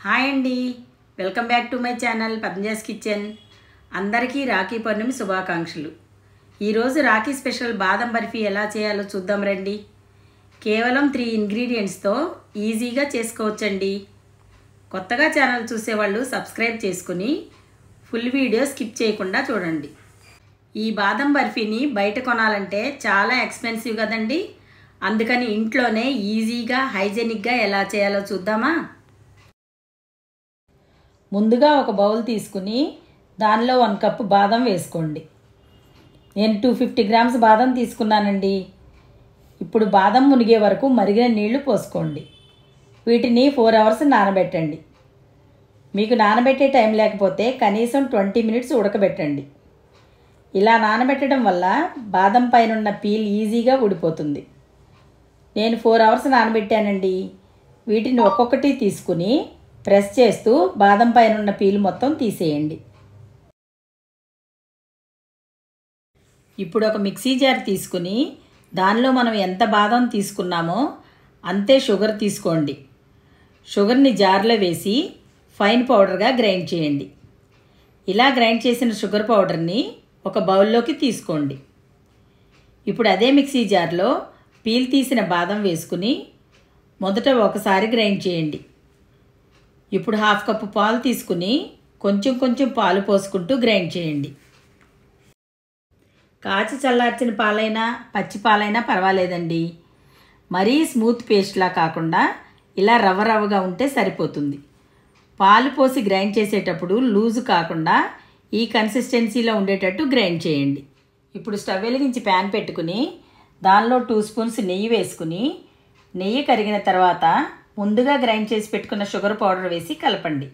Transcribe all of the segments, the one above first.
Hi అండి, welcome back to my channel Padmaja's kitchen. అందరికీ రాఖీ పౌర్ణమి శుభాకాంక్షలు. ఈరోజు రాఖీ స్పెషల్ బాదం బర్ఫీ ఎలా చేయాలో చూద్దాం రండి. కేవలం 3 ఇంగ్రీడియంట్స్తో ఈజీగా చేసుకోవచ్చండి. కొత్తగా ఛానల్ చూసేవాళ్ళు సబ్స్క్రైబ్ చేసుకుని ఫుల్ వీడియో స్కిప్ చేయకుండా చూడండి. ఈ బాదం బర్ఫీని బయట కొనాలంటే చాలా ఎక్స్పెన్సివ్ కదండి. అందుకని ఇంట్లోనే ఈజీగా హైజెనిక్గా ఎలా చేయాలో చూద్దామా. ముందుగా ఒక బౌల్ తీసుకుని దానిలో 1 కప్పు బాదం వేసుకోండి. నేను 250 గ్రామ్స్ బాదం తీసుకున్నానండి. ఇప్పుడు బాదం మునిగే వరకు మరిగిన నీళ్లు పోసుకోండి. వీటిని 4 అవర్స్ నానబెట్టండి. మీకు నానబెట్టే టైం లేకపోతే కనీసం 20 మినిట్స్ ఉడకబెట్టండి. ఇలా నానబెట్టడం వల్ల బాదం పైన పీల్ ఈజీగా ఊడిపోతుంది. నేను 4 అవర్స్ నానబెట్టానండి. వీటిని ఒక్కొక్కటి తీసుకుని ప్రెస్ చేస్తూ బాదం పైన పీల్ మొత్తం తీసేయండి. ఇప్పుడు ఒక మిక్సీ జార్ తీసుకుని దానిలో మనం ఎంత బాదం తీసుకున్నామో అంతే షుగర్ తీసుకోండి. షుగర్ని జార్లో వేసి ఫైన్ పౌడర్గా గ్రైండ్ చేయండి. ఇలా గ్రైండ్ చేసిన షుగర్ పౌడర్ని ఒక బౌల్లోకి తీసుకోండి. ఇప్పుడు అదే మిక్సీ జార్లో పీల్ తీసిన బాదం వేసుకుని మొదట ఒకసారి గ్రైండ్ చేయండి. ఇప్పుడు 1/2 కప్పు పాలు తీసుకుని కొంచెం పాలు పోసుకుంటూ గ్రైండ్ చేయండి. కాచి చల్లార్చిన పాలైనా పచ్చి పాలైనా పర్వాలేదండి. మరీ స్మూత్ పేస్ట్లా కాకుండా ఇలా రవ్వగా ఉంటే సరిపోతుంది. పాలు పోసి గ్రైండ్ చేసేటప్పుడు లూజు కాకుండా ఈ కన్సిస్టెన్సీలో ఉండేటట్టు గ్రైండ్ చేయండి. ఇప్పుడు స్టవ్ వెలిగించి ప్యాన్ పెట్టుకుని దానిలో 2 స్పూన్స్ నెయ్యి వేసుకుని నెయ్యి కరిగిన తర్వాత ముందుగా గ్రైండ్ చేసి పెట్టుకున్న షుగర్ పౌడర్ వేసి కలపండి.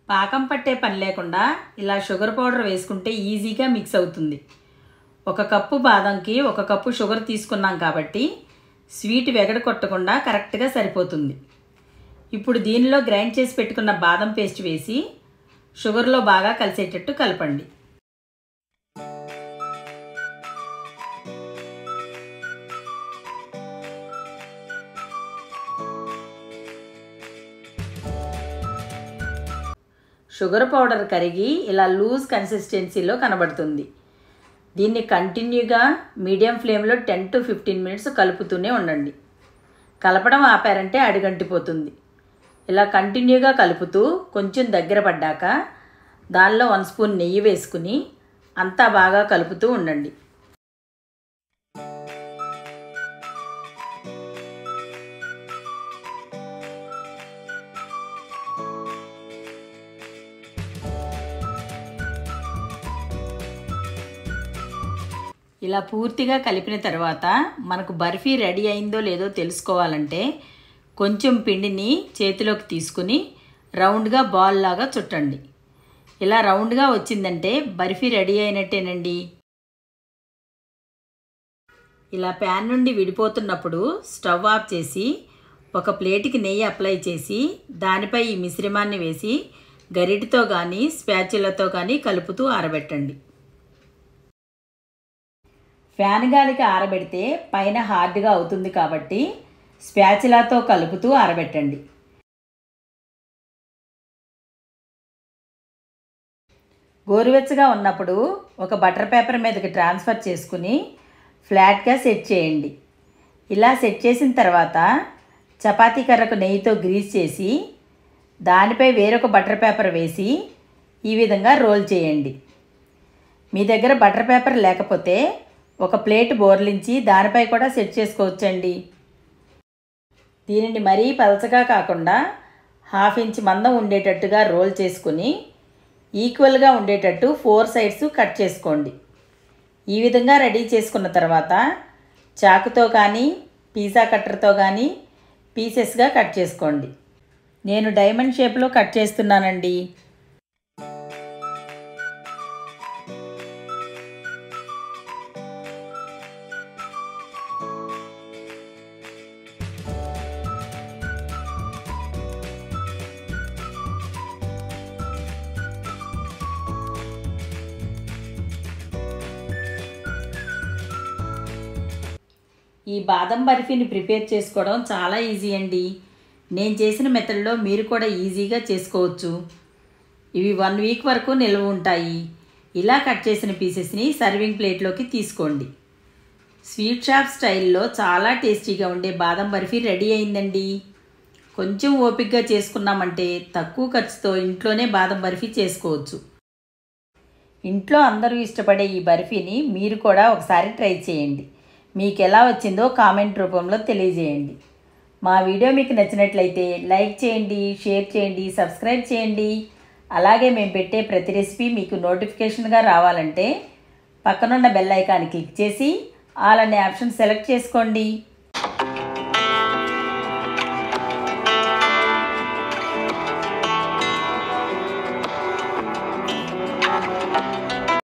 పాకం పట్టే పని లేకుండా ఇలా షుగర్ పౌడర్ వేసుకుంటే ఈజీగా మిక్స్ అవుతుంది. 1 కప్పు బాదంకి 1 కప్పు షుగర్ తీసుకున్నాం కాబట్టి స్వీట్ వెగడ కొట్టకుండా కరెక్ట్గా సరిపోతుంది. ఇప్పుడు దీనిలో గ్రైండ్ చేసి పెట్టుకున్న బాదం పేస్ట్ వేసి షుగర్లో బాగా కలిసేటట్టు కలపండి. షుగర్ పౌడర్ కరిగి ఇలా లూజ్ కన్సిస్టెన్సీలో కనబడుతుంది. దీన్ని కంటిన్యూగా మీడియం ఫ్లేమ్లో 10 to 15 మినిట్స్ కలుపుతూనే ఉండండి. కలపడం ఆపారంటే అడుగంటిపోతుంది. ఇలా కంటిన్యూగా కలుపుతూ కొంచెం దగ్గర పడ్డాక దానిలో 1 స్పూన్ నెయ్యి వేసుకుని అంతా బాగా కలుపుతూ ఉండండి. ఇలా పూర్తిగా కలిపిన తర్వాత మనకు బర్ఫీ రెడీ అయిందో లేదో తెలుసుకోవాలంటే కొంచెం పిండిని చేతిలోకి తీసుకుని రౌండ్గా బాల్ లాగా చుట్టండి. ఇలా రౌండ్గా వచ్చిందంటే బర్ఫీ రెడీ అయినట్టేనండి. ఇలా ప్యాన్ నుండి విడిపోతున్నప్పుడు స్టవ్ ఆఫ్ చేసి ఒక ప్లేట్కి నెయ్యి అప్లై చేసి దానిపై ఈ మిశ్రమాన్ని వేసి గరిటెతో కానీ స్పాచులాతో కానీ కలుపుతూ ఆరబెట్టండి. ఫ్యాన్ గాలికి ఆరబెడితే పైన హార్డ్గా అవుతుంది కాబట్టి స్పాచులాతో కలుపుతూ ఆరబెట్టండి. గోరువెచ్చగా ఉన్నప్పుడు ఒక బటర్ పేపర్ మీదకి ట్రాన్స్ఫర్ చేసుకుని ఫ్లాట్గా సెట్ చేయండి. ఇలా సెట్ చేసిన తర్వాత చపాతీ కర్రకు నెయ్యితో గ్రీస్ చేసి దానిపై వేరొక బటర్ పేపర్ వేసి ఈ విధంగా రోల్ చేయండి. మీ దగ్గర బటర్ పేపర్ లేకపోతే ఒక ప్లేట్ బోర్లించి దానిపై కూడా సెట్ చేసుకోవచ్చండి. దీనిని మరీ పలచగా కాకుండా 1/2 ఇంచ్ మందం ఉండేటట్టుగా రోల్ చేసుకుని ఈక్వల్గా ఉండేటట్టు 4 సైడ్స్ కట్ చేసుకోండి. ఈ విధంగా రెడీ చేసుకున్న తర్వాత చాకుతో కానీ పిజ్జా కట్టర్తో కానీ పీసెస్గా కట్ చేసుకోండి. నేను డైమండ్ షేప్లో కట్ చేస్తున్నానండి. ఈ బాదం బర్ఫీని ప్రిపేర్ చేసుకోవడం చాలా ఈజీ అండి. నేను చేసిన మెథడ్లో మీరు కూడా ఈజీగా చేసుకోవచ్చు. ఇవి 1 వీక్ వరకు నిల్వ ఉంటాయి. ఇలా కట్ చేసిన పీసెస్ని సర్వింగ్ ప్లేట్లోకి తీసుకోండి. స్వీట్ షాప్ స్టైల్లో చాలా టేస్టీగా ఉండే బాదం బర్ఫీ రెడీ అయిందండి. కొంచెం ఓపికగా చేసుకున్నామంటే తక్కువ ఖర్చుతో ఇంట్లోనే బాదం బర్ఫీ చేసుకోవచ్చు. ఇంట్లో అందరూ ఇష్టపడే ఈ బర్ఫీని మీరు కూడా ఒకసారి ట్రై చేయండి. మీకు ఎలా వచ్చిందో కామెంట్ రూపంలో తెలియజేయండి. మా వీడియో మీకు నచ్చినట్లయితే లైక్ చేయండి, షేర్ చేయండి, సబ్స్క్రైబ్ చేయండి. అలాగే మేము పెట్టే ప్రతి రెసిపీ మీకు నోటిఫికేషన్గా రావాలంటే పక్కనున్న బెల్ ఐకాన్ని క్లిక్ చేసి ఆల్ అనే ఆప్షన్ సెలెక్ట్ చేసుకోండి.